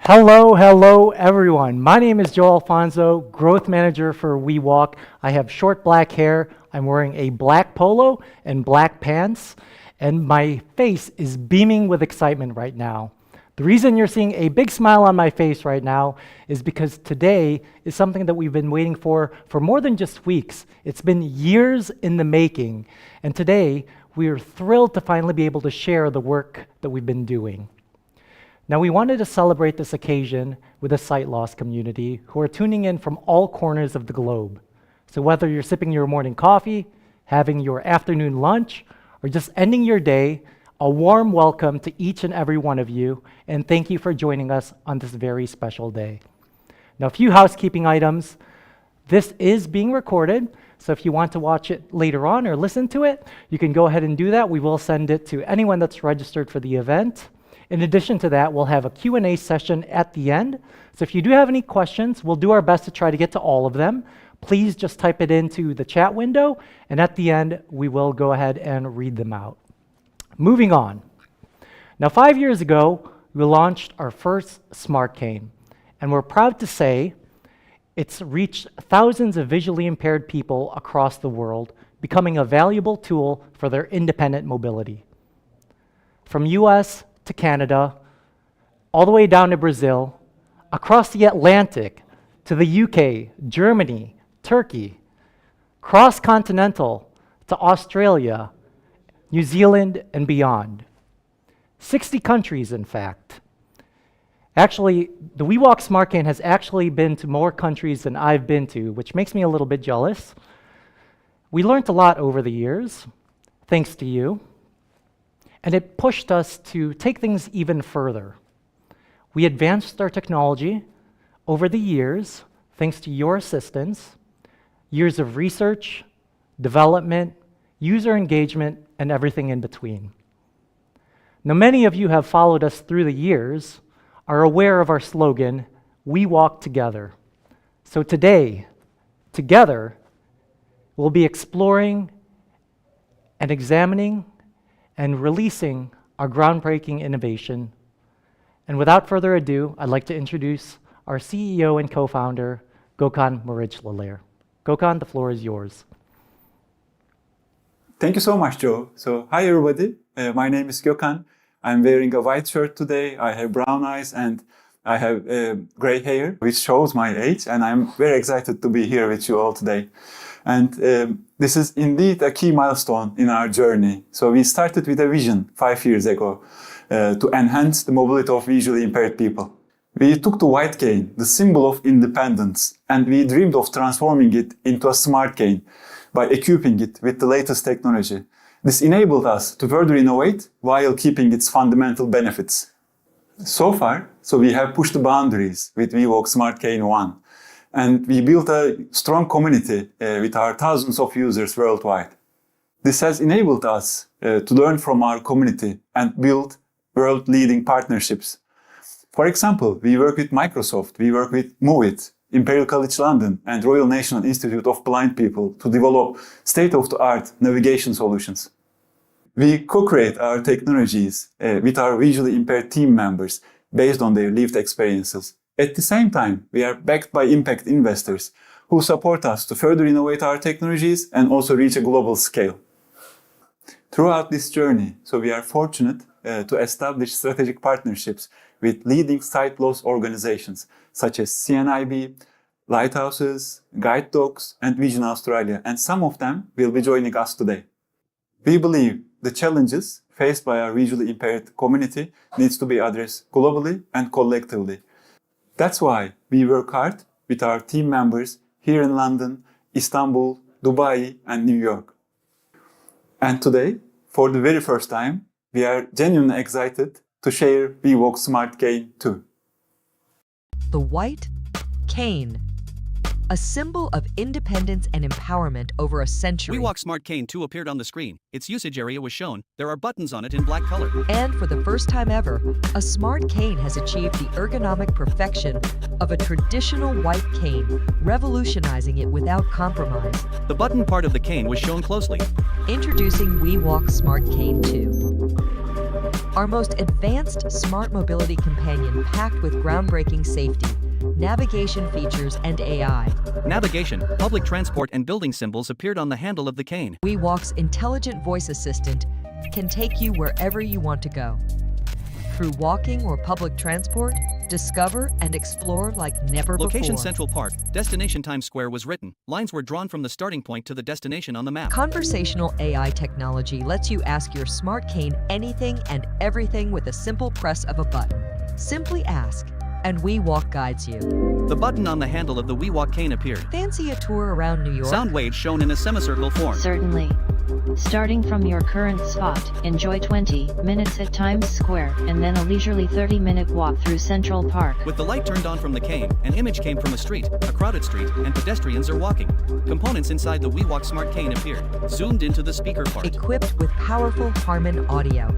Hello everyone. My name is Joe Alfonso, Growth Manager for WeWALK. I have short black hair, I'm wearing a black polo and black pants, and my face is beaming with excitement right now. The reason you're seeing a big smile on my face right now is because today is something that we've been waiting for more than just weeks. It's been years in the making, and today we are thrilled to finally be able to share the work that we've been doing. Now, we wanted to celebrate this occasion with the sight loss community who are tuning in from all corners of the globe. So whether you're sipping your morning coffee, having your afternoon lunch, or just ending your day, a warm welcome to each and every one of you, and thank you for joining us on this very special day. Now, a few housekeeping items. This is being recorded, so if you want to watch it later on or listen to it, you can go ahead and do that. We will send it to anyone that's registered for the event. In addition to that, we'll have a Q&A session at the end. So if you do have any questions, we'll do our best to try to get to all of them. Please just type it into the chat window, and at the end, we will go ahead and read them out. Moving on. Now, 5 years ago, we launched our first Smart Cane, and we're proud to say it's reached thousands of visually impaired people across the world, becoming a valuable tool for their independent mobility. From US to Canada, all the way down to Brazil, across the Atlantic, to the UK, Germany, Turkey, cross-continental to Australia, New Zealand, and beyond. 60 countries, in fact. Actually, the WeWALK Smart Cane has actually been to more countries than I've been to, which makes me a little bit jealous. We learned a lot over the years, thanks to you. And it pushed us to take things even further. We advanced our technology over the years, thanks to your assistance, years of research, development, user engagement, and everything in between. Now, many of you have followed us through the years, are aware of our slogan, "We walk together." So today, together, we'll be exploring and examining and releasing our groundbreaking innovation. And without further ado, I'd like to introduce our CEO and co-founder, Gökhan Meriç-Laler. Gökhan, the floor is yours. Thank you so much, Joe. So, hi everybody. My name is Gökhan. I'm wearing a white shirt today. I have brown eyes and I have gray hair, which shows my age. And I'm very excited to be here with you all today. And this is indeed a key milestone in our journey. So we started with a vision 5 years ago to enhance the mobility of visually impaired people. We took the white cane, the symbol of independence, and we dreamed of transforming it into a smart cane by equipping it with the latest technology. This enabled us to further innovate while keeping its fundamental benefits. So far, we have pushed the boundaries with WeWALK Smart Cane 1. And we built a strong community with our thousands of users worldwide. This has enabled us to learn from our community and build world-leading partnerships. For example, we work with Microsoft, we work with MOVEit, Imperial College London, and Royal National Institute of Blind People to develop state-of-the-art navigation solutions. We co-create our technologies with our visually impaired team members based on their lived experiences. At the same time, we are backed by impact investors who support us to further innovate our technologies and also reach a global scale. Throughout this journey, we are fortunate to establish strategic partnerships with leading sight loss organizations such as CNIB, Lighthouses, Guide Dogs, and Vision Australia, and some of them will be joining us today. We believe the challenges faced by our visually impaired community needs to be addressed globally and collectively. That's why we work hard with our team members here in London, Istanbul, Dubai, and New York. And today, for the very first time, we are genuinely excited to share WeWALK Smart Cane 2. The white cane, a symbol of independence and empowerment over a century. WeWALK Smart Cane 2 appeared on the screen. Its usage area was shown. There are buttons on it in black color. And for the first time ever, a smart cane has achieved the ergonomic perfection of a traditional white cane, revolutionizing it without compromise. The button part of the cane was shown closely. Introducing WeWALK Smart Cane 2. our most advanced smart mobility companion packed with groundbreaking safety, navigation features, and AI. Navigation, public transport, and building symbols appeared on the handle of the cane. WeWALK's intelligent voice assistant can take you wherever you want to go. Through walking or public transport, discover and explore like never Location before. Central Park, destination Times Square was written. Lines were drawn from the starting point to the destination on the map. Conversational AI technology lets you ask your smart cane anything and everything with a simple press of a button. Simply ask, and WeWALK guides you. The button on the handle of the WeWALK cane appeared. Fancy a tour around New York? Sound waves shown in a semicircle form. Certainly. Starting from your current spot, enjoy 20 minutes at Times Square and then a leisurely 30-minute walk through Central Park. With the light turned on from the cane, an image came from a street, a crowded street, and pedestrians are walking. Components inside the WeWALK smart cane appeared, zoomed into the speaker part. Equipped with powerful Harman audio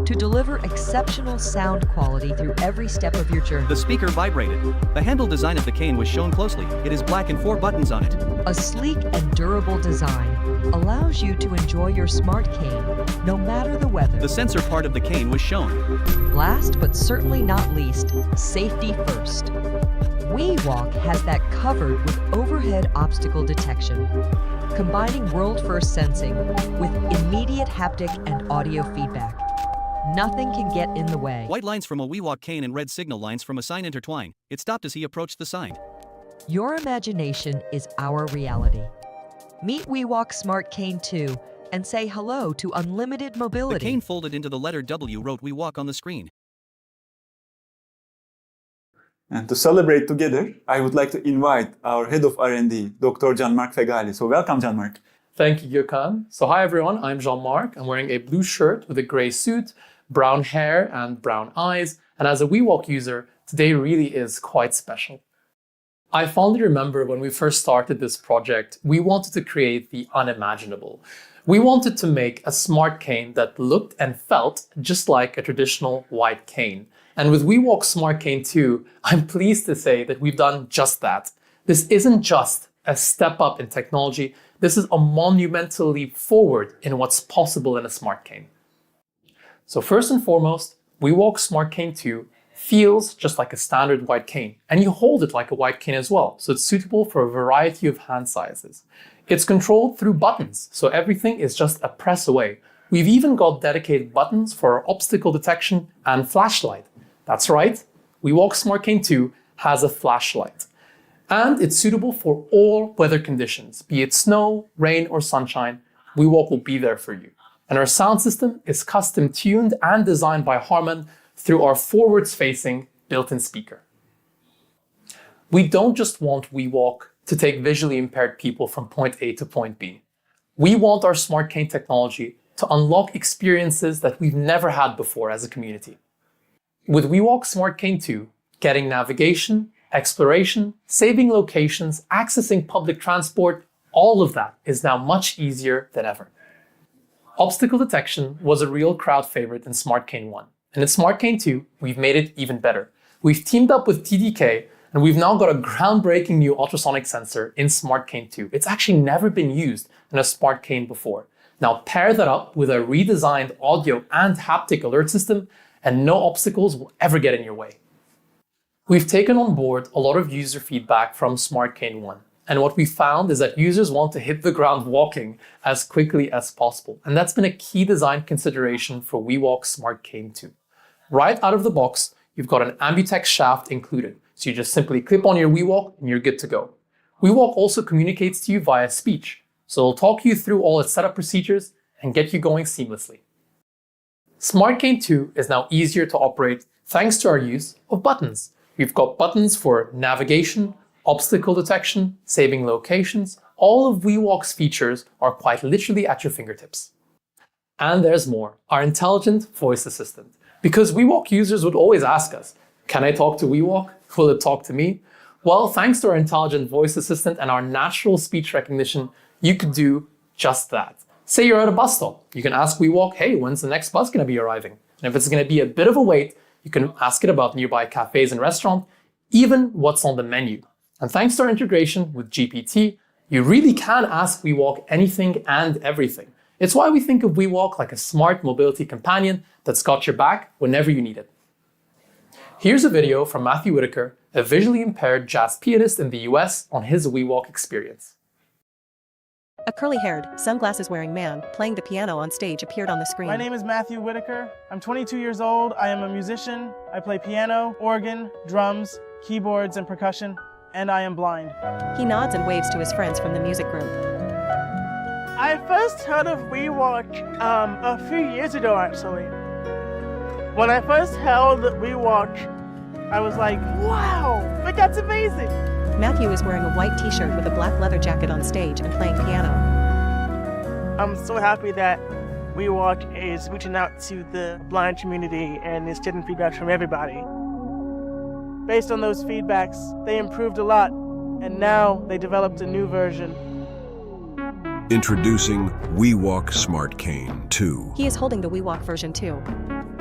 to deliver exceptional sound quality through every step of your journey. The speaker vibrated. The handle design of the cane was shown closely. It is black and 4 buttons on it. A sleek and durable design allows you to enjoy your smart cane no matter the weather. The sensor part of the cane was shown. Last but certainly not least, safety first. WeWALK has that covered with overhead obstacle detection, combining world-first sensing with immediate haptic and audio feedback. Nothing can get in the way. White lines from a WeWALK cane and red signal lines from a sign intertwine. It stopped as he approached the sign. Your imagination is our reality. Meet WeWALK Smart Cane 2 and say hello to unlimited The mobility. cane folded into the letter W wrote WeWALK on the screen. And to celebrate together, I would like to invite our head of R&D, Dr. Jean-Marc Fegali. So welcome, Jean-Marc. Thank you, Gökhan. So hi everyone, I'm Jean-Marc. I'm wearing a blue shirt with a gray suit, brown hair and brown eyes. And as a WeWALK user, today really is quite special. I fondly remember when we first started this project, we wanted to create the unimaginable. We wanted to make a smart cane that looked and felt just like a traditional white cane. And with WeWALK Smart Cane 2, I'm pleased to say that we've done just that. This isn't just a step up in technology, this is a monumental leap forward in what's possible in a smart cane. So first and foremost, WeWALK Smart Cane 2 feels just like a standard white cane, and you hold it like a white cane as well, so it's suitable for a variety of hand sizes. It's controlled through buttons, so everything is just a press away. We've even got dedicated buttons for our obstacle detection and flashlight. That's right, WeWALK Smart Cane 2 has a flashlight. And it's suitable for all weather conditions, be it snow, rain, or sunshine. WeWALK will be there for you. And our sound system is custom tuned and designed by Harman through our forwards-facing built-in speaker. We don't just want WeWALK to take visually impaired people from point A to point B. We want our smart cane technology to unlock experiences that we've never had before as a community. With WeWALK Smart Cane 2, getting navigation, exploration, saving locations, accessing public transport, all of that is now much easier than ever. Obstacle detection was a real crowd favorite in Smart Cane 1. And in Smart Cane 2, we've made it even better. We've teamed up with TDK, and we've now got a groundbreaking new ultrasonic sensor in Smart Cane 2. It's actually never been used in a smart cane before. Now pair that up with a redesigned audio and haptic alert system, and no obstacles will ever get in your way. We've taken on board a lot of user feedback from Smart Cane 1. And what we found is that users want to hit the ground walking as quickly as possible. And that's been a key design consideration for WeWALK Smart Cane 2. Right out of the box, you've got an Ambutex shaft included. So you just simply clip on your WeWALK and you're good to go. WeWALK also communicates to you via speech. So it'll talk you through all its setup procedures and get you going seamlessly. Smart Cane 2 is now easier to operate thanks to our use of buttons. We've got buttons for navigation, obstacle detection, saving locations. All of WeWALK's features are quite literally at your fingertips. And there's more, our intelligent voice assistant. Because WeWALK users would always ask us, can I talk to WeWALK? Will it talk to me? Well, thanks to our intelligent voice assistant and our natural speech recognition, you could do just that. Say you're at a bus stop. You can ask WeWALK, hey, when's the next bus going to be arriving? And if it's going to be a bit of a wait, you can ask it about nearby cafes and restaurants, even what's on the menu. And thanks to our integration with GPT, you really can ask WeWALK anything and everything. It's why we think of WeWALK like a smart mobility companion that's got your back whenever you need it. Here's a video from Matthew Whitaker, a visually impaired jazz pianist in the US, on his WeWALK experience. A curly-haired, sunglasses-wearing man playing the piano on stage appeared on the screen. My name is Matthew Whitaker. I'm 22 years old. I am a musician. I play piano, organ, drums, keyboards, and percussion, and I am blind. He nods and waves to his friends from the music group. I first heard of WeWALK a few years ago, actually. When I first held WeWALK, I was like, wow, but that's amazing. Matthew is wearing a white t-shirt with a black leather jacket on stage and playing piano. I'm so happy that WeWALK is reaching out to the blind community and is getting feedback from everybody. Based on those feedbacks, they improved a lot, and now they developed a new version. Introducing WeWALK Smart Cane 2. He is holding the WeWALK version 2.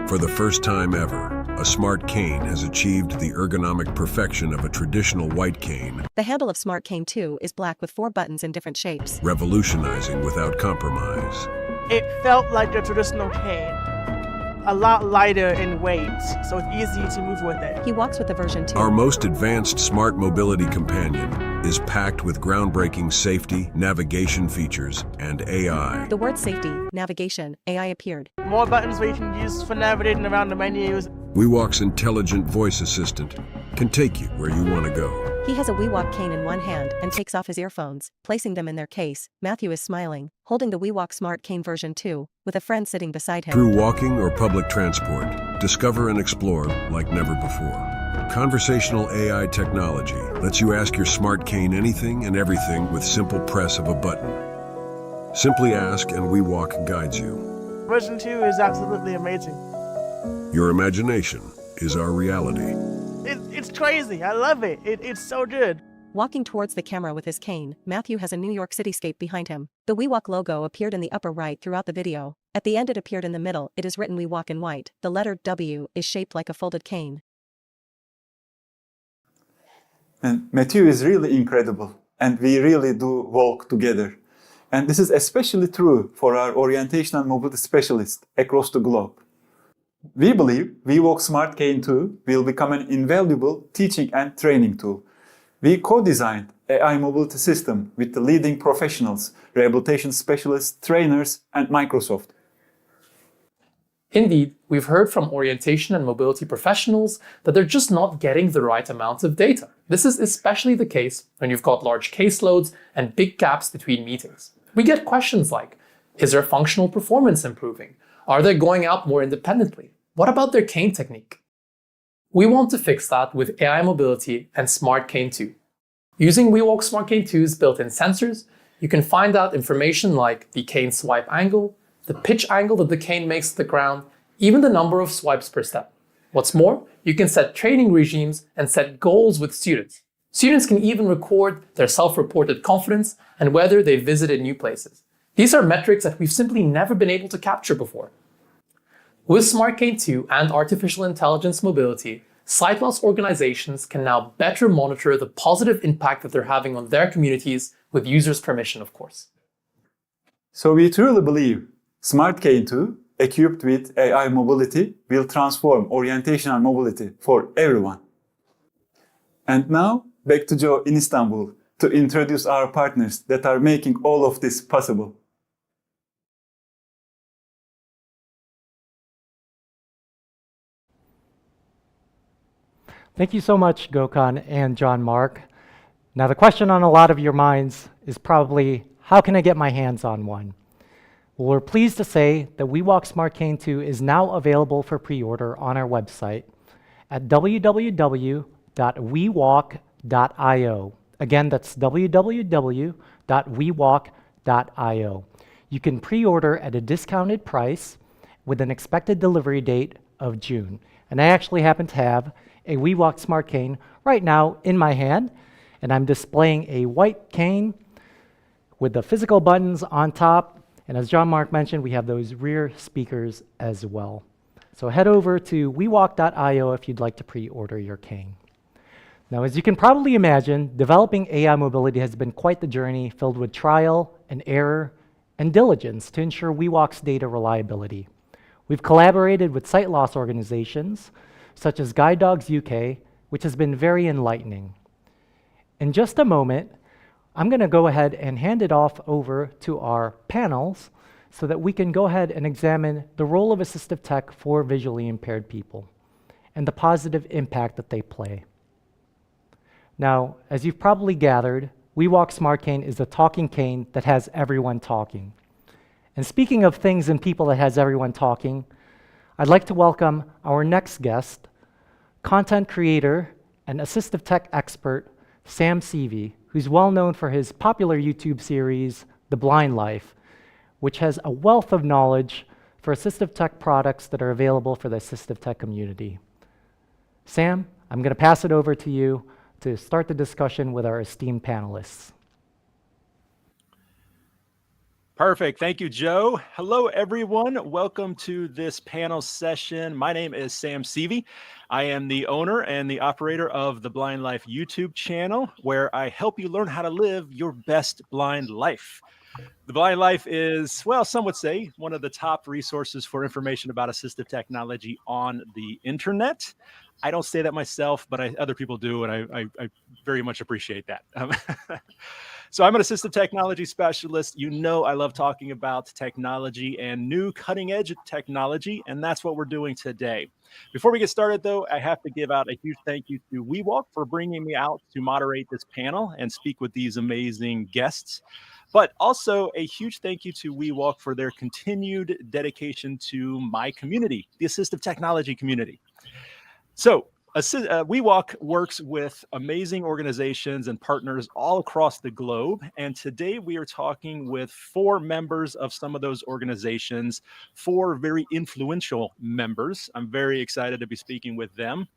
For the first time ever, a smart cane has achieved the ergonomic perfection of a traditional white cane, The handle of Smart Cane 2 is black with 4 buttons in different shapes. revolutionizing without compromise. It felt like a traditional cane, a lot lighter in weight, so it's easy to move with it. He walks with the version 2. Our most advanced smart mobility companion is packed with groundbreaking safety, navigation features, and AI. The word safety, navigation, AI appeared. More buttons where you can use for navigating around the menus. WeWALK's intelligent voice assistant can take you where you want to go. He has a WeWALK cane in one hand and takes off his earphones, placing them in their case. Matthew is smiling, holding the WeWALK Smart Cane version 2, with a friend sitting beside him. Through walking or public transport, discover and explore like never before. Conversational AI technology lets you ask your smart cane anything and everything with simple press of a button. Simply ask and WeWALK guides you. Version 2 is absolutely amazing. Your imagination is our reality. It's crazy. I love it. It's so good. Walking towards the camera with his cane, Matthew has a New York cityscape behind him. The WeWALK logo appeared in the upper right throughout the video. At the end it appeared in the middle. It is written WeWALK in white. The letter W is shaped like a folded cane. And Matthew is really incredible, and we really do walk together. And this is especially true for our orientation and mobility specialists across the globe. We believe WeWALK Smart Cane 2 will become an invaluable teaching and training tool. We co-designed AI mobility system with the leading professionals, rehabilitation specialists, trainers, and Microsoft. Indeed, we've heard from orientation and mobility professionals that they're just not getting the right amount of data. This is especially the case when you've got large caseloads and big gaps between meetings. We get questions like, is their functional performance improving? Are they going out more independently? What about their cane technique? We want to fix that with AI Mobility and Smart Cane 2. Using WeWALK Smart Cane 2's built-in sensors, you can find out information like the cane swipe angle, the pitch angle that the cane makes to the ground, even the number of swipes per step. What's more, you can set training regimes and set goals with students. Students can even record their self-reported confidence and whether they visited new places. These are metrics that we've simply never been able to capture before. With Smart Cane 2 and artificial intelligence mobility, sight loss organizations can now better monitor the positive impact that they're having on their communities with users' permission, of course. So we truly believe Smart Cane 2, equipped with AI mobility, will transform orientation and mobility for everyone. And now, back to Joe in Istanbul to introduce our partners that are making all of this possible. Thank you so much, Gökhan and John Mark. Now the question on a lot of your minds is probably, how can I get my hands on one? Well, we're pleased to say that WeWALK Smart Cane 2 is now available for pre-order on our website at www.wewalk.io. Again, that's www.wewalk.io. You can pre-order at a discounted price with an expected delivery date of June. And I actually happen to have a WeWALK Smart Cane right now in my hand, and I'm displaying a white cane with the physical buttons on top, and as John Mark mentioned, we have those rear speakers as well. So head over to wewalk.io if you'd like to pre-order your cane. Now, as you can probably imagine, developing AI mobility has been quite the journey filled with trial and error and diligence to ensure WeWALK's data reliability. We've collaborated with sight loss organizations, such as Guide Dogs UK, which has been very enlightening. In just a moment, I'm going to go ahead and hand it off over to our panels so that we can go ahead and examine the role of assistive tech for visually impaired people and the positive impact that they play. Now, as you've probably gathered, WeWALK Smart Cane is a talking cane that has everyone talking. And speaking of things and people that has everyone talking, I'd like to welcome our next guest, content creator and assistive tech expert, Sam Seavey, who's well known for his popular YouTube series, The Blind Life, which has a wealth of knowledge for assistive tech products that are available for the assistive tech community. Sam, I'm going to pass it over to you to start the discussion with our esteemed panelists. Perfect. Thank you, Joe. Hello, everyone. Welcome to this panel session. My name is Sam Seavey. I am the owner and the operator of the Blind Life YouTube channel, where I help you learn how to live your best blind life. The Blind Life is, well, some would say, one of the top resources for information about assistive technology on the internet. I don't say that myself, but other people do, and I very much appreciate that. So I'm an assistive technology specialist. You know I love talking about technology and new cutting edge technology, and that's what we're doing today. Before we get started, though, I have to give out a huge thank you to WeWALK for bringing me out to moderate this panel and speak with these amazing guests. But also a huge thank you to WeWALK for their continued dedication to my community, the assistive technology community. So WeWALK works with amazing organizations and partners all across the globe. And today we are talking with 4 members of some of those organizations, 4 very influential members. I'm very excited to be speaking with them.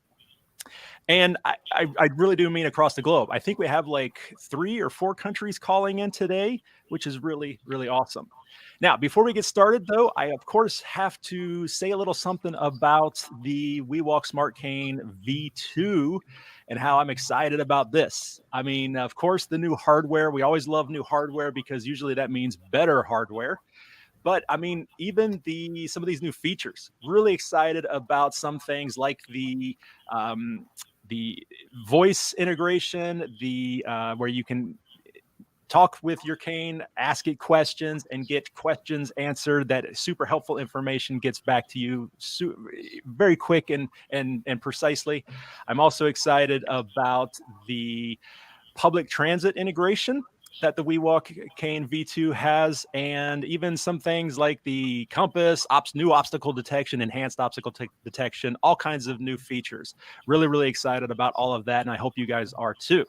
And I really do mean across the globe. I think we have like 3 or 4 countries calling in today, which is really, really awesome. Now, before we get started, though, I, of course, have to say a little something about the WeWALK Smart Cane V2 and how I'm excited about this. I mean, of course, the new hardware. We always love new hardware because usually that means better hardware. But I mean, even some of these new features, really excited about some things like the voice integration, where you can talk with your cane, ask it questions, and get questions answered. That super helpful information gets back to you very quick and precisely. I'm also excited about the public transit integration that the WeWALK Cane V2 has, and even some things like the compass, new obstacle detection, enhanced obstacle detection, all kinds of new features. Really, really excited about all of that, and I hope you guys are too.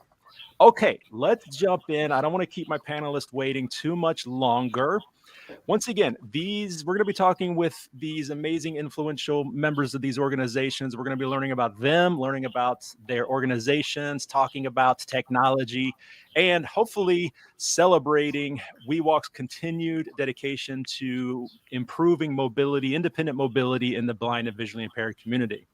Okay, let's jump in. I don't want to keep my panelists waiting too much longer. Once again, we're going to be talking with these amazing influential members of these organizations. We're going to be learning about them, learning about their organizations, talking about technology, and hopefully celebrating WeWALK's continued dedication to improving mobility, independent mobility in the blind and visually impaired community.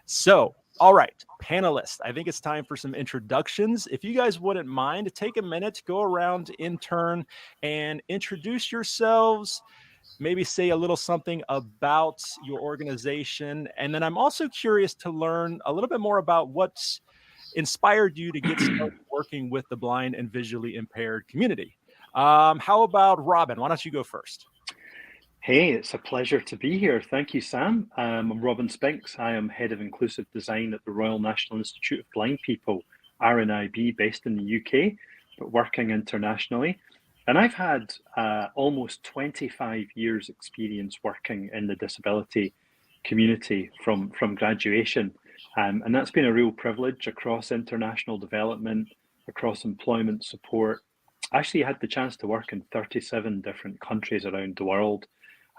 So, all right, panelists, I think it's time for some introductions. If you guys wouldn't mind, take a minute, go around in turn and introduce yourselves, maybe say a little something about your organization. And then I'm also curious to learn a little bit more about what's inspired you to get started working with the blind and visually impaired community. How about Robin? Why don't you go first? Hey, it's a pleasure to be here. Thank you, Sam. I'm Robin Spinks. I am Head of Inclusive Design at the Royal National Institute of Blind People, RNIB, based in the UK, but working internationally. And I've had almost 25 years experience working in the disability community from graduation. And that's been a real privilege across international development, across employment support. I actually had the chance to work in 37 different countries around the world.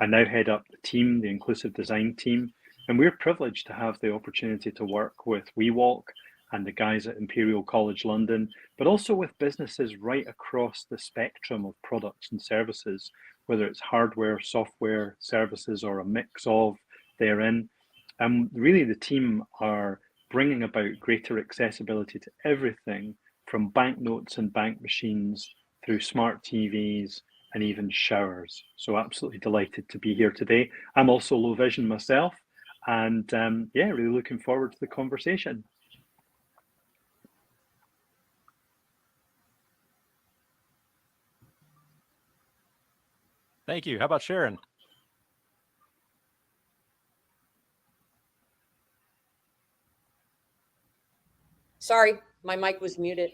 I now head up the team, the inclusive design team, and we're privileged to have the opportunity to work with WeWALK and the guys at Imperial College London, but also with businesses right across the spectrum of products and services, whether it's hardware, software, services, or a mix of therein. Really, the team are bringing about greater accessibility to everything from banknotes and bank machines through smart TVs, and even showers. So absolutely delighted to be here today. I'm also low vision myself, and yeah, really looking forward to the conversation. Thank you. How about Sharon? Sorry, my mic was muted.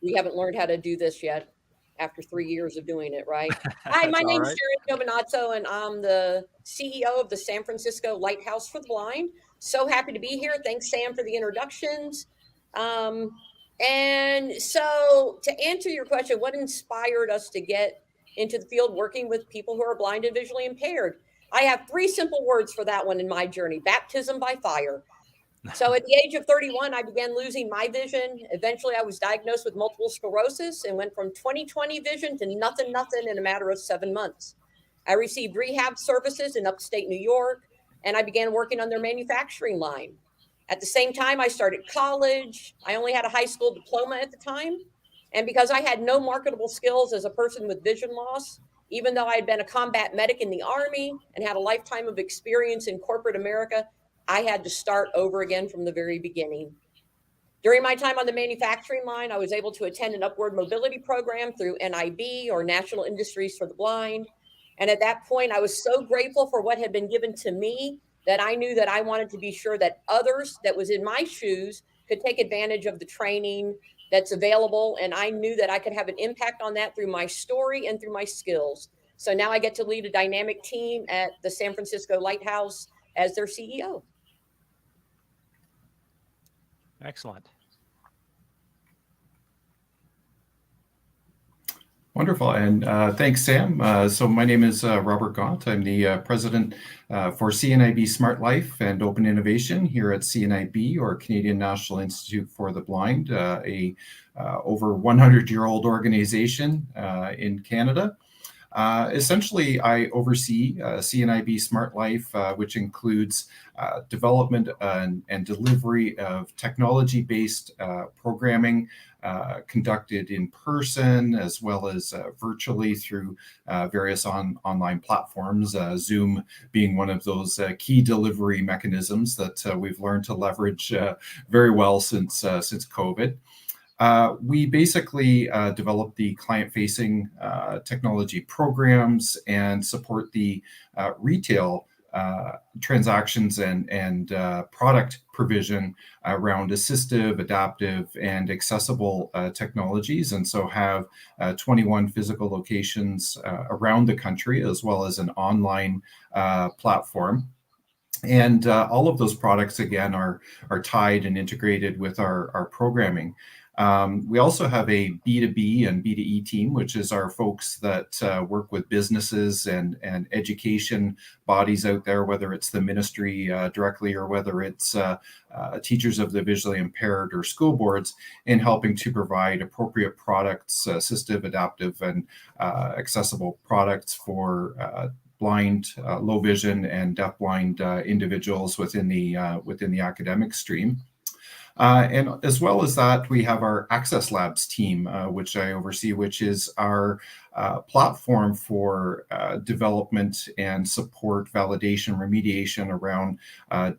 We haven't learned how to do this yet after 3 years of doing it, right? Hi, my That's all name's right. Sharon Giovinazzo, and I'm the CEO of the San Francisco Lighthouse for the Blind. So happy to be here. Thanks, Sam, for the introductions. And so, to answer your question, what inspired us to get into the field working with people who are blind and visually impaired? I have 3 simple words for that one in my journey: baptism by fire. So at the age of 31, I began losing my vision. Eventually, I was diagnosed with multiple sclerosis and went from 20/20 vision to nothing in a matter of 7 months. I received rehab services in upstate New York, and I began working on their manufacturing line. At the same time, I started college. I only had a high school diploma at the time. And because I had no marketable skills as a person with vision loss, even though I had been a combat medic in the Army and had a lifetime of experience in corporate America, I had to start over again from the very beginning. During my time on the manufacturing line, I was able to attend an upward mobility program through NIB, or National Industries for the Blind. And at that point, I was so grateful for what had been given to me that I knew that I wanted to be sure that others that was in my shoes could take advantage of the training that's available. And I knew that I could have an impact on that through my story and through my skills. So now I get to lead a dynamic team at the San Francisco Lighthouse as their CEO. Excellent. Wonderful, and thanks, Sam. So my name is Robert Gaunt. I'm the president for CNIB Smart Life and Open Innovation here at CNIB, or Canadian National Institute for the Blind, a over 100-year-old organization in Canada. Essentially, I oversee CNIB Smart Life, which includes development and delivery of technology-based programming conducted in person as well as virtually through various online platforms, Zoom being one of those key delivery mechanisms that we've learned to leverage very well since COVID. We basically develop the client-facing technology programs and support the retail transactions and product provision around assistive, adaptive, and accessible technologies, and so have 21 physical locations around the country, as well as an online platform. And all of those products, again, are tied and integrated with our programming. We also have a B2B and B2E team, which is our folks that work with businesses and education bodies out there, whether it's the ministry directly or whether it's teachers of the visually impaired or school boards, in helping to provide appropriate products, assistive, adaptive, and accessible products for blind, low vision, and deafblind individuals within the academic stream. And as well as that, we have our Access Labs team, which I oversee, which is our platform for development and support, validation, remediation around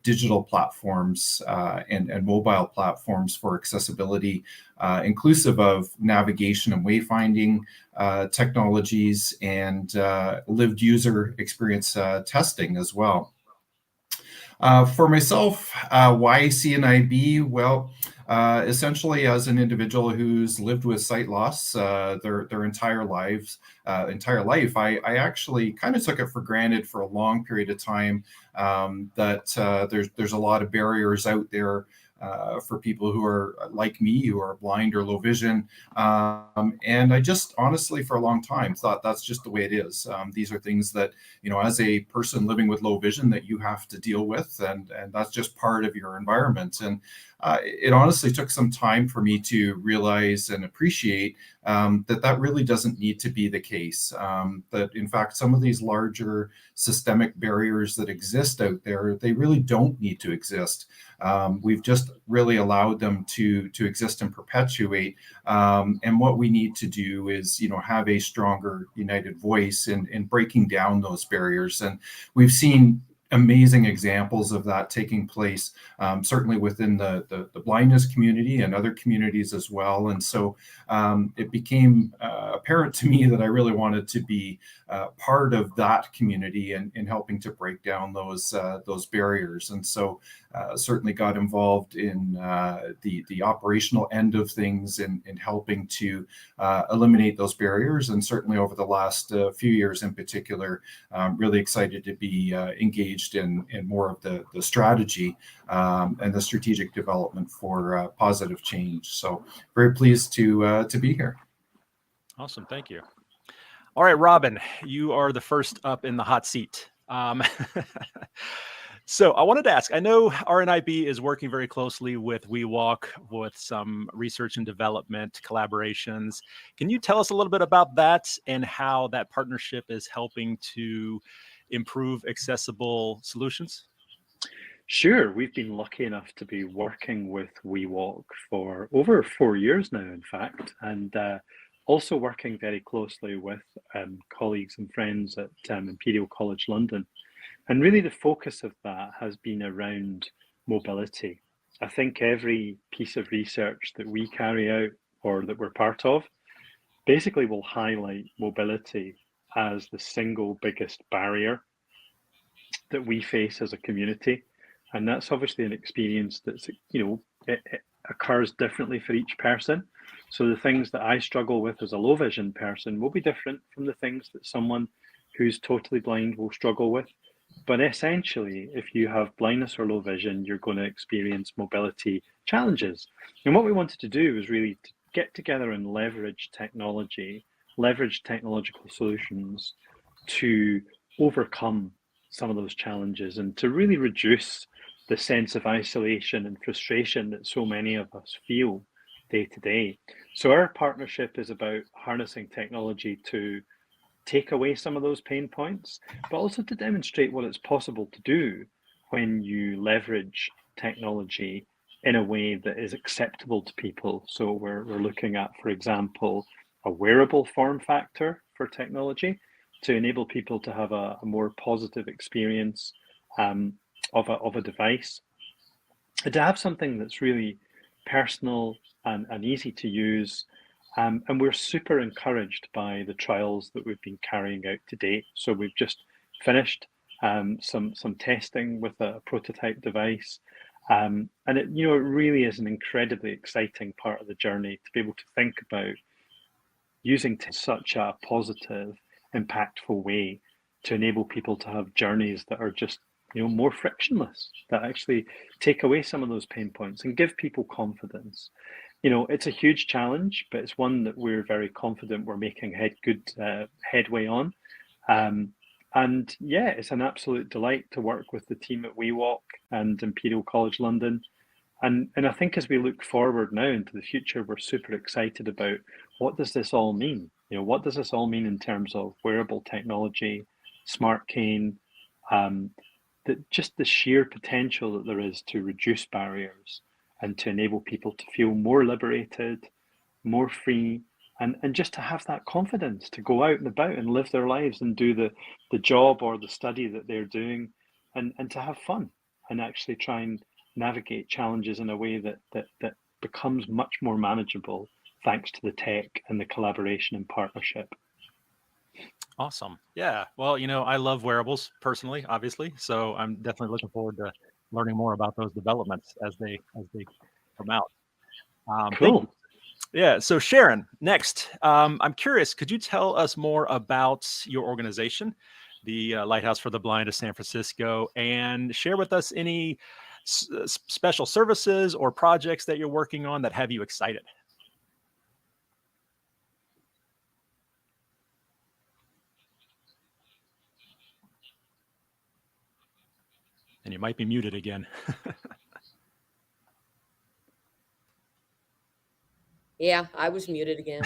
digital platforms and mobile platforms for accessibility, inclusive of navigation and wayfinding technologies and lived user experience testing as well. For myself, why CNIB? Well, essentially, as an individual who's lived with sight loss their entire life, I actually kind of took it for granted for a long period of time that there's a lot of barriers out there for people who are like me, who are blind or low vision. And I just honestly, for a long time, thought that's just the way it is. These are things that, as a person living with low vision, that you have to deal with, and that's just part of your environment. And it honestly took some time for me to realize and appreciate that really doesn't need to be the case. That in fact, some of these larger systemic barriers that exist out there, they really don't need to exist. We've just really allowed them to exist and perpetuate. And what we need to do is, have a stronger, united voice in breaking down those barriers. And we've seen amazing examples of that taking place, certainly within the blindness community and other communities as well. And so it became apparent to me that I really wanted to be part of that community and in helping to break down those barriers. And so certainly got involved in the operational end of things in helping to eliminate those barriers. And certainly over the last few years in particular, really excited to be engaged in more of the strategy and the strategic development for positive change. So very pleased to be here. Awesome. Thank you. All right, Robin, you are the first up in the hot seat. So I wanted to ask, I know RNIB is working very closely with WeWALK with some research and development collaborations. Can you tell us a little bit about that and how that partnership is helping to improve accessible solutions? Sure, we've been lucky enough to be working with WeWALK for over 4 years now, in fact, and also working very closely with colleagues and friends at Imperial College London. And really the focus of that has been around mobility. I think every piece of research that we carry out or that we're part of basically will highlight mobility as the single biggest barrier that we face as a community. And that's obviously an experience that's, it occurs differently for each person. So the things that I struggle with as a low vision person will be different from the things that someone who's totally blind will struggle with. But essentially, if you have blindness or low vision, you're going to experience mobility challenges. And what we wanted to do was really to get together and leverage technology, leverage technological solutions to overcome some of those challenges and to really reduce the sense of isolation and frustration that so many of us feel day to day. So our partnership is about harnessing technology to take away some of those pain points, but also to demonstrate what it's possible to do when you leverage technology in a way that is acceptable to people. So we're looking at, for example, a wearable form factor for technology to enable people to have a more positive experience of a device, and to have something that's really personal and easy to use. And we're super encouraged by the trials that we've been carrying out to date. So we've just finished some testing with a prototype device. And it really is an incredibly exciting part of the journey to be able to think about using such a positive, impactful way to enable people to have journeys that are just more frictionless, that actually take away some of those pain points and give people confidence. It's a huge challenge, but it's one that we're very confident we're making good headway on. And yeah, it's an absolute delight to work with the team at WeWALK and Imperial College London. And I think as we look forward now into the future, we're super excited about what does this all mean? What does this all mean in terms of wearable technology, smart cane, just the sheer potential that there is to reduce barriers and to enable people to feel more liberated, more free, and just to have that confidence to go out and about and live their lives and do the job or the study that they're doing, and to have fun and actually try and navigate challenges in a way that becomes much more manageable thanks to the tech and the collaboration and partnership. Awesome. Yeah. Well, I love wearables personally, obviously. So I'm definitely looking forward to learning more about those developments as they come out. Cool. Yeah. So Sharon, next, I'm curious, could you tell us more about your organization, the Lighthouse for the Blind of San Francisco, and share with us any special services or projects that you're working on that have you excited? And you might be muted again. Yeah, I was muted again.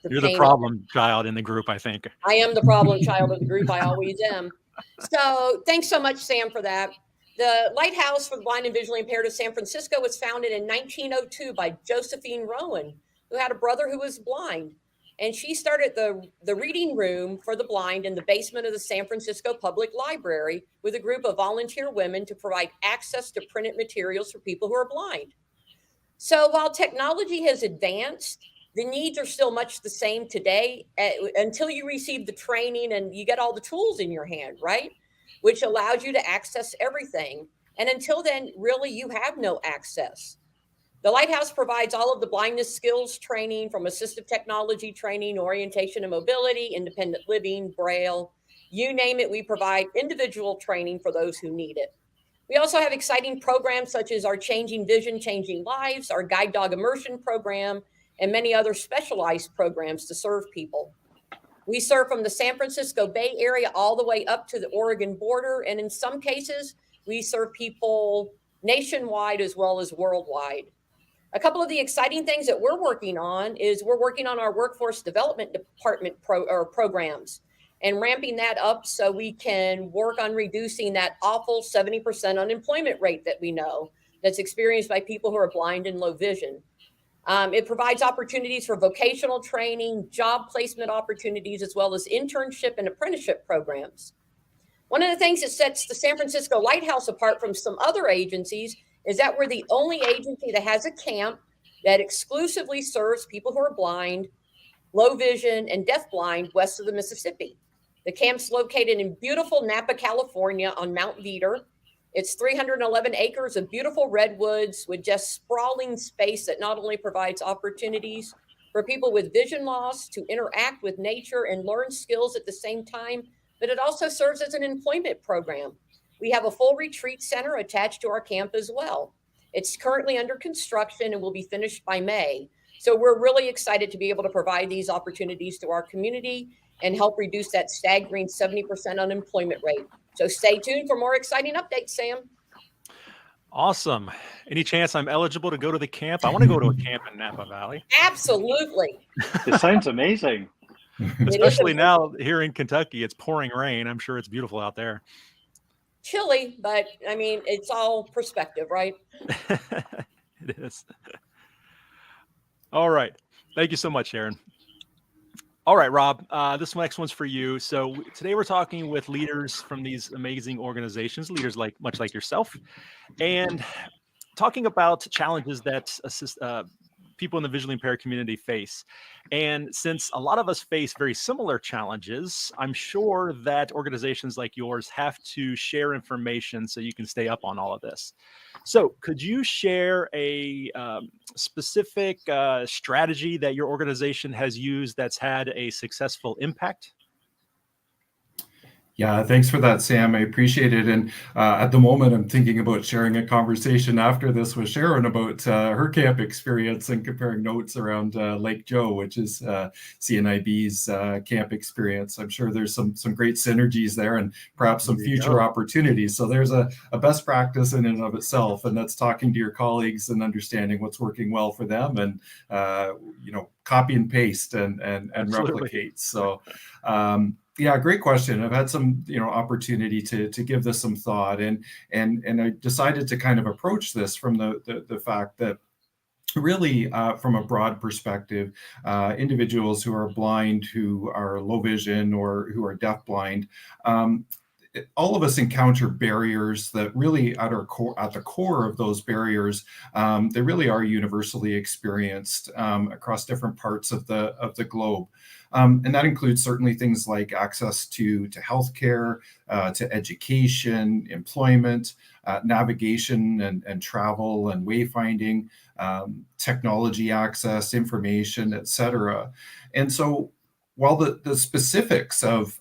You're the problem child in the group, I think. I am the problem child of the group. I always am. So thanks so much, Sam, for that. The Lighthouse for the Blind and Visually Impaired of San Francisco was founded in 1902 by Josephine Rowan, who had a brother who was blind. And she started the reading room for the blind in the basement of the San Francisco Public Library with a group of volunteer women to provide access to printed materials for people who are blind. So while technology has advanced, the needs are still much the same today until you receive the training and you get all the tools in your hand, right? Which allows you to access everything. And until then, really, you have no access. The Lighthouse provides all of the blindness skills training from assistive technology training, orientation and mobility, independent living, Braille, you name it, we provide individual training for those who need it. We also have exciting programs such as our Changing Vision, Changing Lives, our Guide Dog Immersion program, and many other specialized programs to serve people. We serve from the San Francisco Bay Area all the way up to the Oregon border. And in some cases, we serve people nationwide as well as worldwide. A couple of the exciting things that we're working on is we're working on our workforce development department programs and ramping that up so we can work on reducing that awful 70% unemployment rate that we know that's experienced by people who are blind and low vision. It provides opportunities for vocational training, job placement opportunities, as well as internship and apprenticeship programs. One of the things that sets the San Francisco Lighthouse apart from some other agencies is that we're the only agency that has a camp that exclusively serves people who are blind, low vision, and deafblind west of the Mississippi. The camp's located in beautiful Napa, California on Mount Veeder. It's 311 acres of beautiful redwoods with just sprawling space that not only provides opportunities for people with vision loss to interact with nature and learn skills at the same time, but it also serves as an employment program. We have a full retreat center attached to our camp as well. It's currently under construction and will be finished by May. So we're really excited to be able to provide these opportunities to our community and help reduce that staggering 70% unemployment rate. So stay tuned for more exciting updates, Sam. Awesome. Any chance I'm eligible to go to the camp? I want to go to a camp in Napa Valley. Absolutely. It sounds amazing. Especially now here in Kentucky, it's pouring rain. I'm sure it's beautiful out there. Chilly, but I mean, it's all perspective, right? It is. All right. Thank you so much, Sharon. All right, Rob, this next one's for you. So today we're talking with leaders from these amazing organizations, leaders much like yourself, and talking about challenges that people in the visually impaired community face. And since a lot of us face very similar challenges, I'm sure that organizations like yours have to share information so you can stay up on all of this. So could you share a specific strategy that your organization has used that's had a successful impact? Yeah, thanks for that, Sam. I appreciate it. And at the moment, I'm thinking about sharing a conversation after this with Sharon about her camp experience and comparing notes around Lake Joe, which is CNIB's camp experience. I'm sure there's some great synergies there and perhaps some future opportunities. So there's a best practice in and of itself, and that's talking to your colleagues and understanding what's working well for them and, copy and paste and replicate. So, yeah, great question. I've had some, opportunity to give this some thought, and I decided to kind of approach this from the fact that really, from a broad perspective, individuals who are blind, who are low vision, or who are deafblind, all of us encounter barriers that really at the core of those barriers, they really are universally experienced across different parts of the globe. And that includes certainly things like access to healthcare, to education, employment, navigation and travel and wayfinding, technology access, information, etc. And so while the specifics of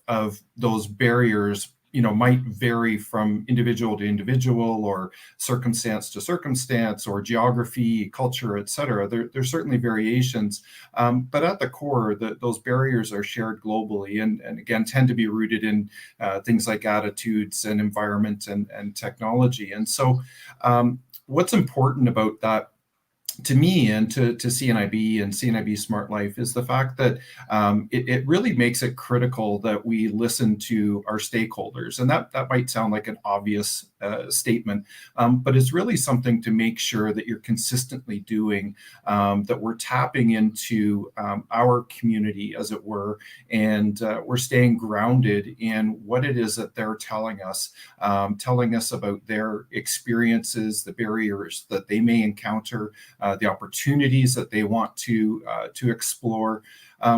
those barriers might vary from individual to individual or circumstance to circumstance or geography, culture, et cetera. There's certainly variations, but at the core, those barriers are shared globally and again, tend to be rooted in things like attitudes and environment and technology. And so what's important about that to me and to CNIB and CNIB Smart Life is the fact that it really makes it critical that we listen to our stakeholders. And that might sound like an obvious statement, but it's really something to make sure that you're consistently doing, that we're tapping into our community, as it were, and we're staying grounded in what it is that they're telling us about their experiences, the barriers that they may encounter, the opportunities that they want to explore.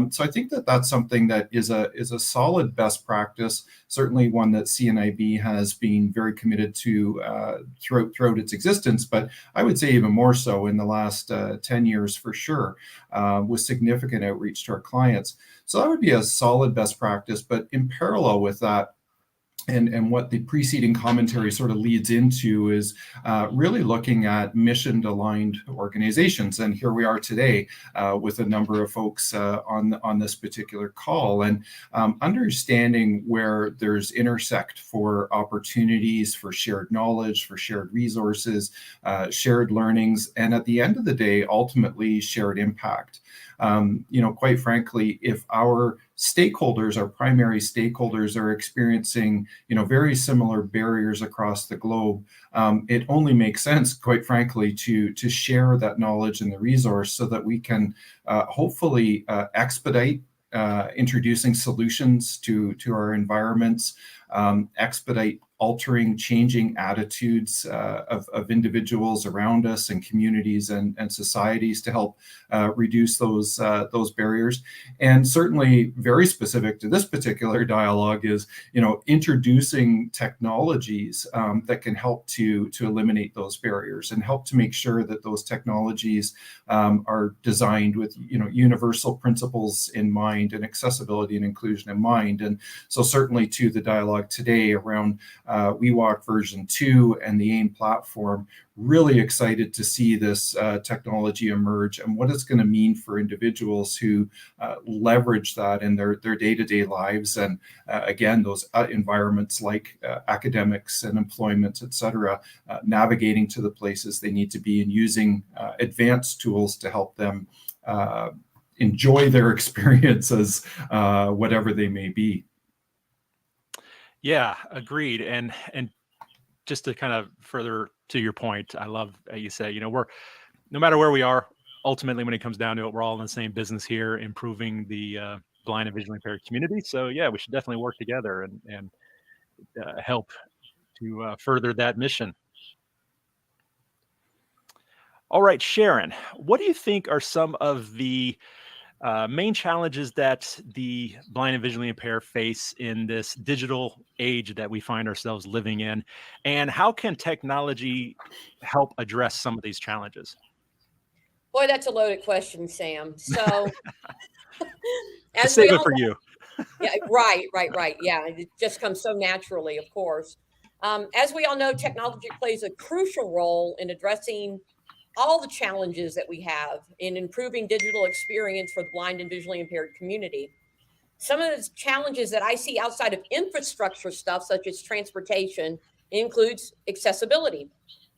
So I think that that's something that is a solid best practice, certainly one that CNIB has been very committed to throughout its existence, but I would say even more so in the last 10 years for sure, with significant outreach to our clients. So that would be a solid best practice, but in parallel with that, and what the preceding commentary sort of leads into is really looking at mission-aligned organizations. And here we are today with a number of folks on this particular call, and understanding where there's intersect for opportunities, for shared knowledge, for shared resources, shared learnings, and at the end of the day, ultimately shared impact. Quite frankly, if our stakeholders, our primary stakeholders, are experiencing, very similar barriers across the globe, it only makes sense, quite frankly, to share that knowledge and the resource so that we can hopefully expedite introducing solutions to our environments, expedite altering, changing attitudes of individuals around us and communities and societies to help reduce those barriers. And certainly very specific to this particular dialogue is, introducing technologies that can help to eliminate those barriers and help to make sure that those technologies are designed with, universal principles in mind and accessibility and inclusion in mind. And so certainly to the dialogue today around WeWALK version 2 and the AIM platform, really excited to see this technology emerge and what it's going to mean for individuals who leverage that in their day-to-day lives. And again, those environments like academics and employment, et cetera, navigating to the places they need to be and using advanced tools to help them enjoy their experiences, whatever they may be. Yeah, agreed. And just to kind of further to your point, I love how you say, we're, no matter where we are, ultimately when it comes down to it, we're all in the same business here, improving the blind and visually impaired community. So yeah, we should definitely work together and help to further that mission. All right, Sharon, what do you think are some of the main challenges that the blind and visually impaired face in this digital age that we find ourselves living in? And how can technology help address some of these challenges? Boy, that's a loaded question, Sam. So as save it for you. Yeah, right. Yeah, it just comes so naturally, of course. As we all know, technology plays a crucial role in addressing all the challenges that we have in improving digital experience for the blind and visually impaired community. Some of the challenges that I see outside of infrastructure stuff, such as transportation, includes accessibility.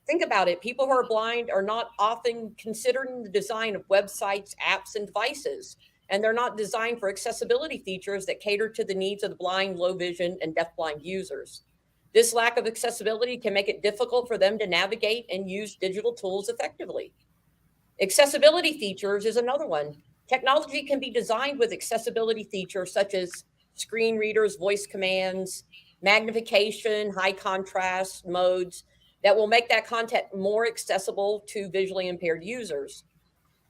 Think about it. People who are blind are not often considering the design of websites, apps, and devices, and they're not designed for accessibility features that cater to the needs of the blind, low vision, and deafblind users. This lack of accessibility can make it difficult for them to navigate and use digital tools effectively. Accessibility features is another one. Technology can be designed with accessibility features such as screen readers, voice commands, magnification, high contrast modes that will make that content more accessible to visually impaired users.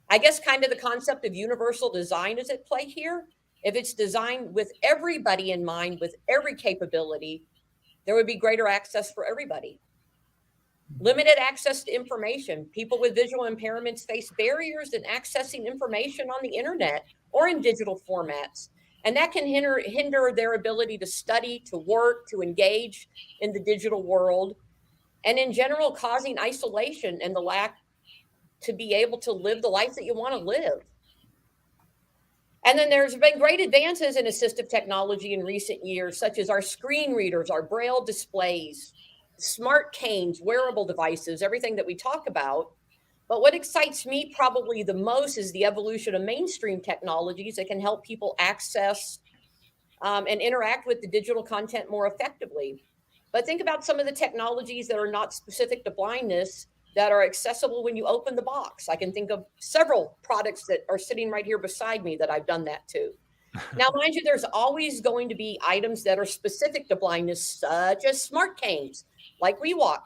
I guess kind of the concept of universal design is at play here. If it's designed with everybody in mind, with every capability, there would be greater access for everybody. Limited access to information. People with visual impairments face barriers in accessing information on the internet or in digital formats. And that can hinder their ability to study, to work, to engage in the digital world, and in general, causing isolation and the lack to be able to live the life that you want to live. And then there's been great advances in assistive technology in recent years, such as our screen readers, our braille displays, smart canes, wearable devices, everything that we talk about. But what excites me probably the most is the evolution of mainstream technologies that can help people access and interact with the digital content more effectively. But think about some of the technologies that are not specific to blindness that are accessible when you open the box. I can think of several products that are sitting right here beside me that I've done that to. Now, mind you, there's always going to be items that are specific to blindness, such as smart canes, like WeWALK,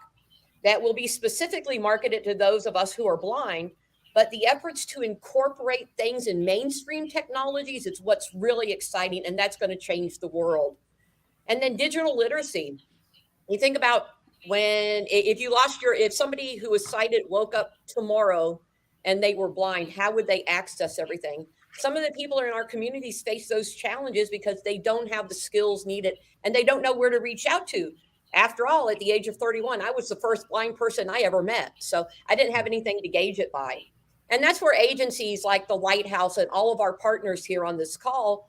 that will be specifically marketed to those of us who are blind. But the efforts to incorporate things in mainstream technologies is what's really exciting, and that's going to change the world. And then digital literacy. You think about if somebody who was sighted woke up tomorrow and they were blind, how would they access everything? Some of the people in our communities face those challenges because they don't have the skills needed and they don't know where to reach out to. After all, at the age of 31, I was the first blind person I ever met. So I didn't have anything to gauge it by. And that's where agencies like the Lighthouse and all of our partners here on this call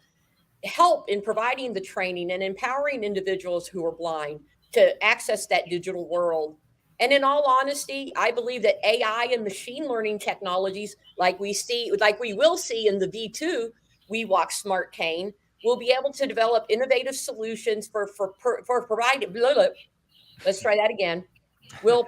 help in providing the training and empowering individuals who are blind to access that digital world. And in all honesty, I believe that AI and machine learning technologies, like we will see in the V2 WeWalk Smart Cane, will be able to develop innovative solutions for providing. Let's try that again. We'll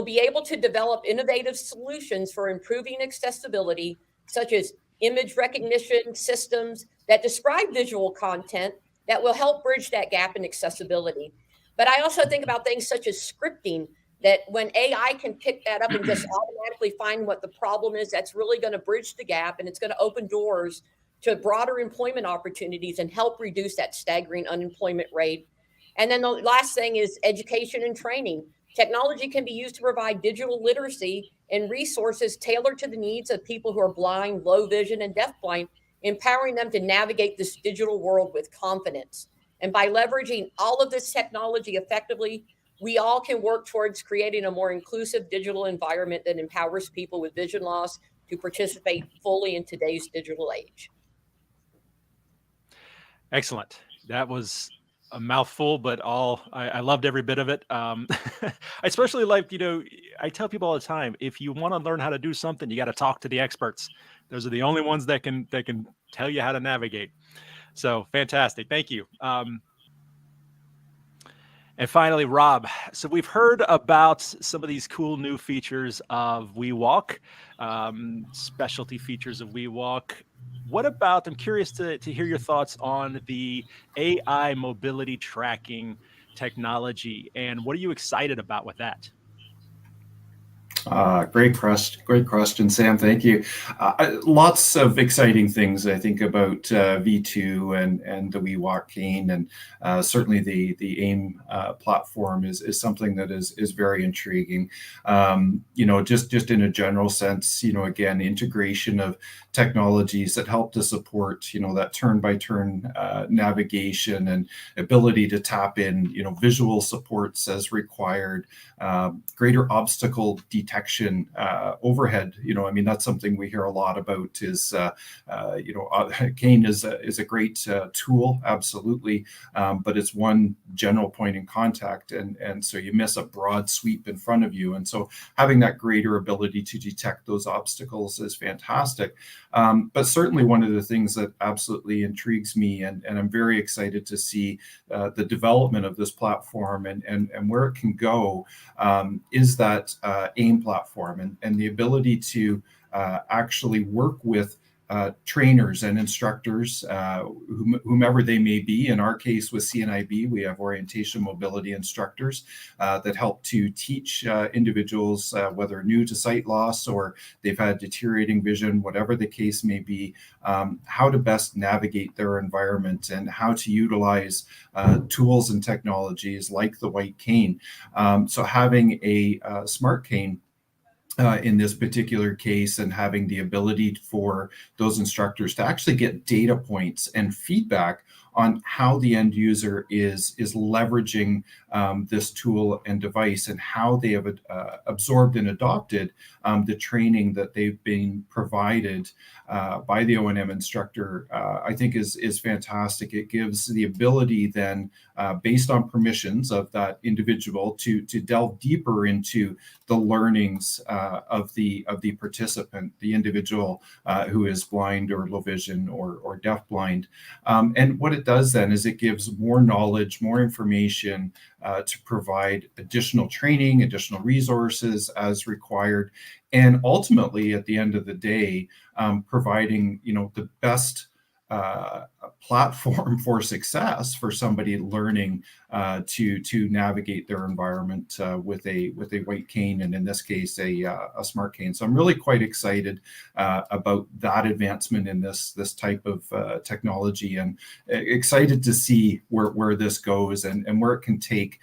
be able to develop innovative solutions for improving accessibility, such as image recognition systems that describe visual content that will help bridge that gap in accessibility. But I also think about things such as scripting, that when AI can pick that up and just automatically find what the problem is, that's really going to bridge the gap, and it's going to open doors to broader employment opportunities and help reduce that staggering unemployment rate. And then the last thing is education and training. Technology can be used to provide digital literacy and resources tailored to the needs of people who are blind, low vision, and deafblind, empowering them to navigate this digital world with confidence. And by leveraging all of this technology effectively, we all can work towards creating a more inclusive digital environment that empowers people with vision loss to participate fully in today's digital age. Excellent. That was a mouthful, but I loved every bit of it. I especially like, I tell people all the time, if you want to learn how to do something, you got to talk to the experts. Those are the only ones that can tell you how to navigate. So fantastic. Thank you. And finally, Rob, so we've heard about some of these cool new features of WeWalk, specialty features of WeWalk. What about, I'm curious to hear your thoughts on the AI mobility tracking technology, and what are you excited about with that? Great question, Sam. Thank you. Lots of exciting things, I think, about V2 and the WeWalk cane, and certainly the AIM platform is something that is very intriguing. Just in a general sense, again, integration of technologies that help to support, that turn-by-turn navigation and ability to tap in, visual supports as required, greater obstacle detection overhead. That's something we hear a lot about is, cane is a great tool, absolutely, but it's one general point in contact, and so you miss a broad sweep in front of you. And so having that greater ability to detect those obstacles is fantastic. But certainly one of the things that absolutely intrigues me, and I'm very excited to see the development of this platform and where it can go, is that AIM platform and the ability to actually work with trainers and instructors, whomever they may be. In our case with CNIB, we have orientation mobility instructors that help to teach individuals, whether new to sight loss or they've had deteriorating vision, whatever the case may be, how to best navigate their environment and how to utilize tools and technologies like the white cane. So having a smart cane in this particular case, and having the ability for those instructors to actually get data points and feedback on how the end user is leveraging this tool and device, and how they have absorbed and adopted the training that they've been provided by the O&M instructor, I think is fantastic. It gives the ability then, based on permissions of that individual, to delve deeper into the learnings of the participant, the individual who is blind or low vision or deafblind. And what it does then is it gives more knowledge, more information to provide additional training, additional resources as required, and ultimately, at the end of the day, providing the best platform for success for somebody learning to navigate their environment with a white cane, and in this case a smart cane. So I'm really quite excited about that advancement in this type of technology, and excited to see where this goes and where it can take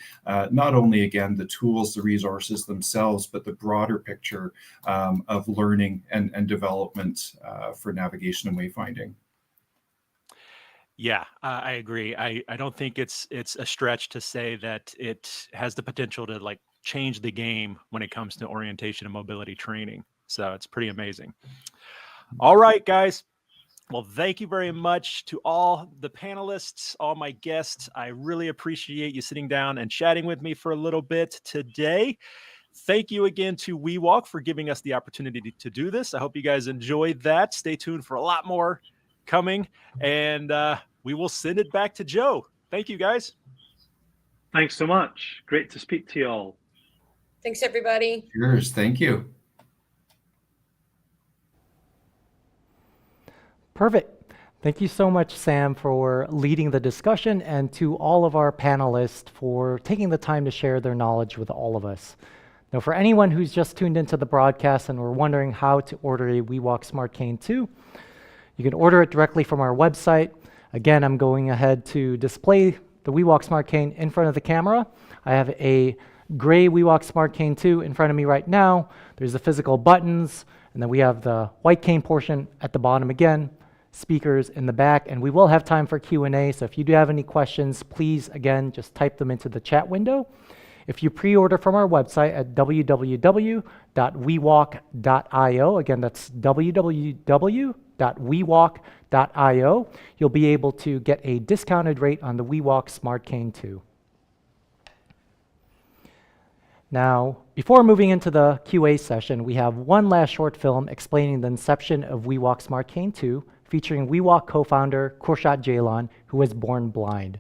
not only, again, the tools, the resources themselves, but the broader picture of learning and development for navigation and wayfinding. Yeah, I agree. I don't think it's a stretch to say that it has the potential to like change the game when it comes to orientation and mobility training. So it's pretty amazing. All right, guys. Well, thank you very much to all the panelists, all my guests. I really appreciate you sitting down and chatting with me for a little bit today. Thank you again to WeWALK for giving us the opportunity to do this. I hope you guys enjoyed that. Stay tuned for a lot more coming, and we will send it back to Joe. Thank you, guys. Thanks so much. Great to speak to you all. Thanks, everybody. Cheers. Thank you. Perfect. Thank you so much, Sam, for leading the discussion, and to all of our panelists for taking the time to share their knowledge with all of us. Now, for anyone who's just tuned into the broadcast and were wondering how to order a WeWALK Smart Cane 2, you can order it directly from our website. Again, I'm going ahead to display the WeWALK Smart Cane in front of the camera. I have a gray WeWALK Smart Cane 2 in front of me right now. There's the physical buttons, and then we have the white cane portion at the bottom again, speakers in the back, and we will have time for Q&A, so if you do have any questions, please, again, just type them into the chat window. If you pre-order from our website at www.wewalk.io, again, that's www.wewalk.io, you'll be able to get a discounted rate on the WeWALK Smart Cane 2. Now, before moving into the QA session, we have one last short film explaining the inception of WeWALK Smart Cane 2, featuring WeWALK co-founder Khurshat Ceylan, who was born blind.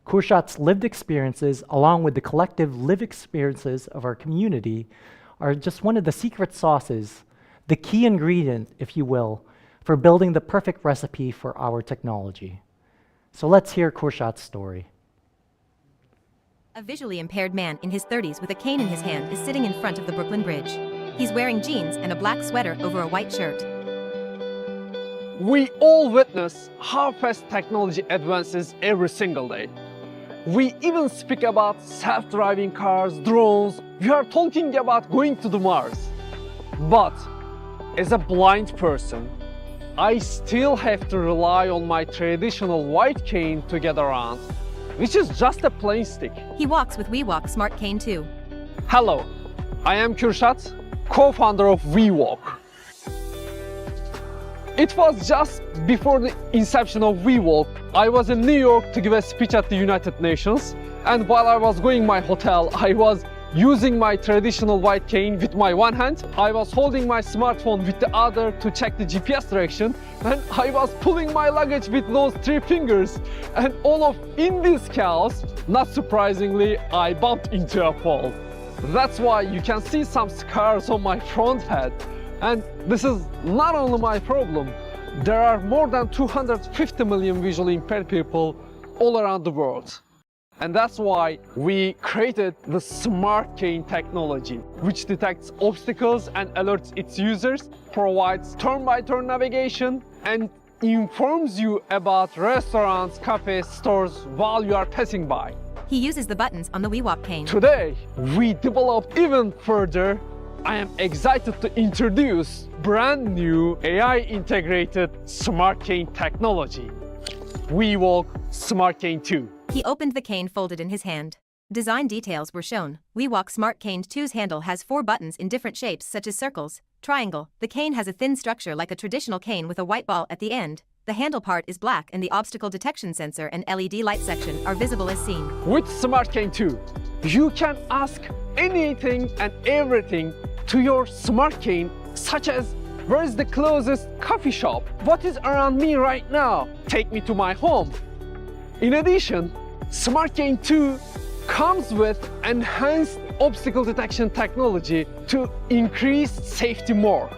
Khurshat's lived experiences, along with the collective lived experiences of our community, are just one of the secret sauces, the key ingredient, if you will, for building the perfect recipe for our technology. So let's hear Khurshat's story. A visually impaired man in his 30s with a cane in his hand is sitting in front of the Brooklyn Bridge. He's wearing jeans and a black sweater over a white shirt. We all witness how fast technology advances every single day. We even speak about self-driving cars, drones. We are talking about going to the Mars. But as a blind person, I still have to rely on my traditional white cane to get around, which is just a plain stick. He walks with WeWALK Smart Cane 2. Hello, I am Khurshat, co-founder of WeWALK. It was just before the inception of WeWALK. I was in New York to give a speech at the United Nations, and while I was going to my hotel, I was using my traditional white cane with my one hand. I was holding my smartphone with the other to check the GPS direction, and I was pulling my luggage with those three fingers. And in this chaos, not surprisingly, I bumped into a pole. That's why you can see some scars on my front head. And this is not only my problem. There are more than 250 million visually impaired people all around the world. And that's why we created the Smart Cane technology, which detects obstacles and alerts its users, provides turn-by-turn navigation, and informs you about restaurants, cafes, stores while you are passing by. He uses the buttons on the WeWALK cane. Today, we developed even further. I am excited to introduce brand new AI-integrated Smart Cane technology. WeWALK Smart Cane 2. He opened the cane folded in his hand. Design details were shown. WeWALK Smart Cane 2's handle has 4 buttons in different shapes such as circles, triangle. The cane has a thin structure like a traditional cane with a white ball at the end. The handle part is black and the obstacle detection sensor and LED light section are visible as seen. With Smart Cane 2, you can ask anything and everything to your Smart Cane, such as where is the closest coffee shop? What is around me right now? Take me to my home. In addition, Smart Cane 2 comes with enhanced obstacle detection technology to increase safety more.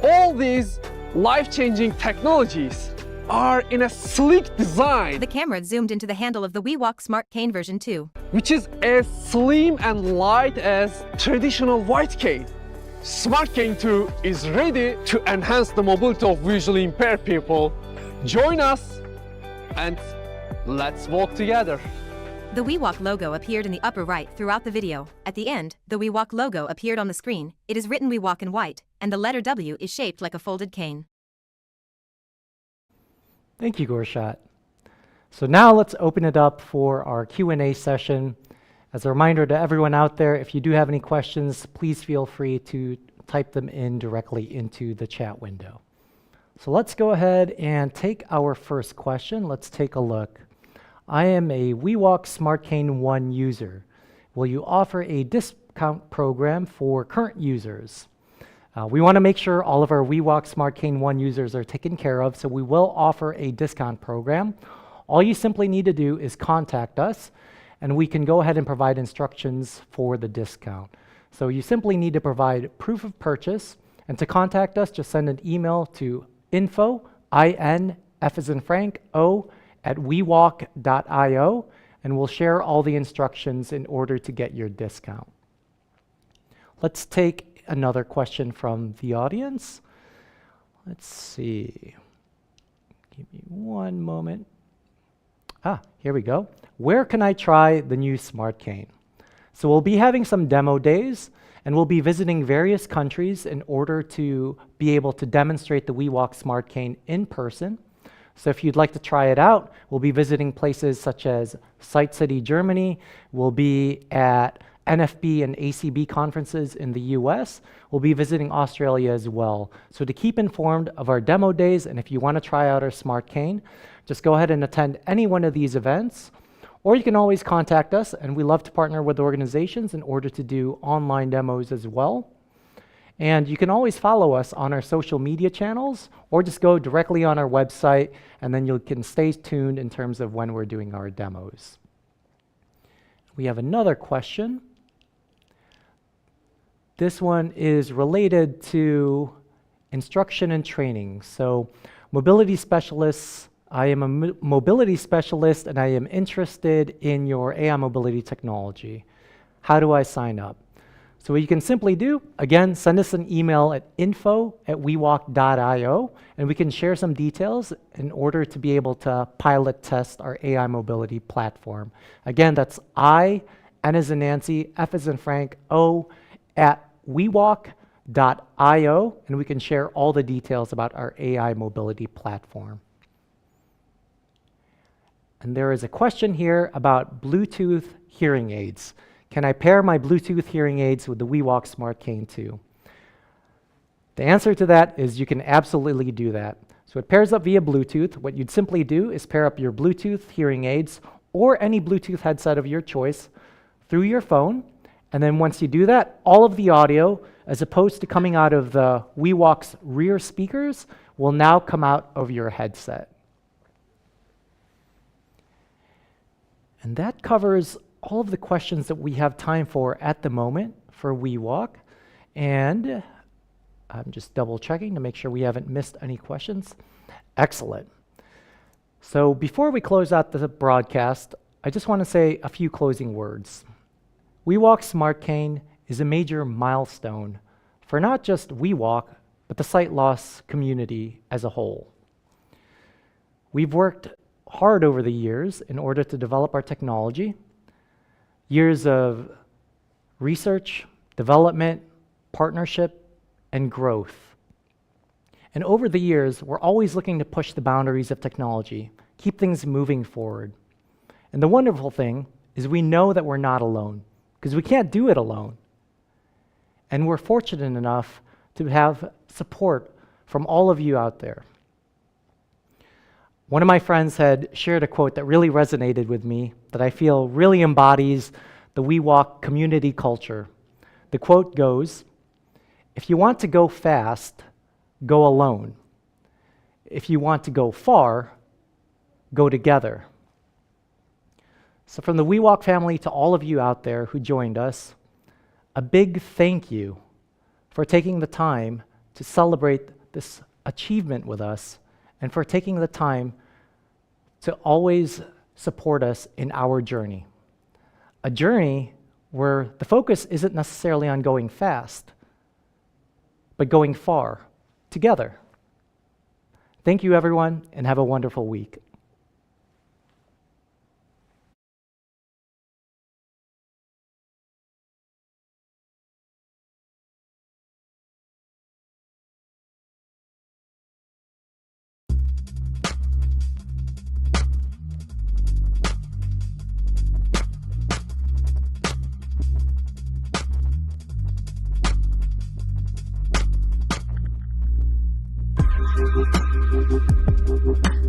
All these life-changing technologies are in a sleek design. The camera zoomed into the handle of the WeWALK Smart Cane version 2, which is as slim and light as traditional white cane. Smart Cane 2 is ready to enhance the mobility of visually impaired people. Join us and let's walk together. The WeWALK logo appeared in the upper right throughout the video. At the end, the WeWALK logo appeared on the screen. It is written WeWALK in white, and the letter W is shaped like a folded cane. Thank you, Gorshot. So now let's open it up for our Q&A session. As a reminder to everyone out there, if you do have any questions, please feel free to type them in directly into the chat window. So let's go ahead and take our first question. Let's take a look. I am a WeWALK Smart Cane 1 user. Will you offer a discount program for current users? We want to make sure all of our WeWALK Smart Cane 1 users are taken care of, so we will offer a discount program. All you simply need to do is contact us, and we can go ahead and provide instructions for the discount. So you simply need to provide proof of purchase, and to contact us, just send an email to info, F as in Frank, O, at wewalk.io, and we'll share all the instructions in order to get your discount. Let's take another question from the audience. Let's see. Give me one moment. Here we go. Where can I try the new Smart Cane? So we'll be having some demo days, and we'll be visiting various countries in order to be able to demonstrate the WeWALK Smart Cane in person. So if you'd like to try it out, we'll be visiting places such as Site City, Germany. We'll be at NFB and ACB conferences in the US. We'll be visiting Australia as well. So to keep informed of our demo days, and if you want to try out our Smart Cane, just go ahead and attend any one of these events. Or you can always contact us, and we love to partner with organizations in order to do online demos as well. And you can always follow us on our social media channels, or just go directly on our website, and then you can stay tuned in terms of when we're doing our demos. We have another question. This one is related to instruction and training. So mobility specialists, I am a mobility specialist, and I am interested in your AI mobility technology. How do I sign up? So what you can simply do, again, send us an email at info@wewalk.io, and we can share some details in order to be able to pilot test our AI mobility platform. Again, that's N as in Nancy, F as in Frank, O, at wewalk.io, and we can share all the details about our AI mobility platform. And there is a question here about Bluetooth hearing aids. Can I pair my Bluetooth hearing aids with the WeWALK Smart Cane 2? The answer to that is you can absolutely do that. So it pairs up via Bluetooth. What you'd simply do is pair up your Bluetooth hearing aids or any Bluetooth headset of your choice through your phone. And then once you do that, all of the audio, as opposed to coming out of the WeWALK's rear speakers, will now come out of your headset. And that covers all of the questions that we have time for at the moment for WeWALK. And I'm just double checking to make sure we haven't missed any questions. Excellent. So before we close out the broadcast, I just want to say a few closing words. WeWALK Smart Cane is a major milestone for not just WeWALK, but the sight loss community as a whole. We've worked hard over the years in order to develop our technology. Years of research, development, partnership, and growth. And over the years, we're always looking to push the boundaries of technology, keep things moving forward. And the wonderful thing is we know that we're not alone, because we can't do it alone. And we're fortunate enough to have support from all of you out there. One of my friends had shared a quote that really resonated with me, that I feel really embodies the WeWALK community culture. The quote goes, "If you want to go fast, go alone. If you want to go far, go together." So from the WeWALK family to all of you out there who joined us, a big thank you for taking the time to celebrate this achievement with us and for taking the time to always support us in our journey. A journey where the focus isn't necessarily on going fast, but going far together. Thank you, everyone, and have a wonderful week. Thank you.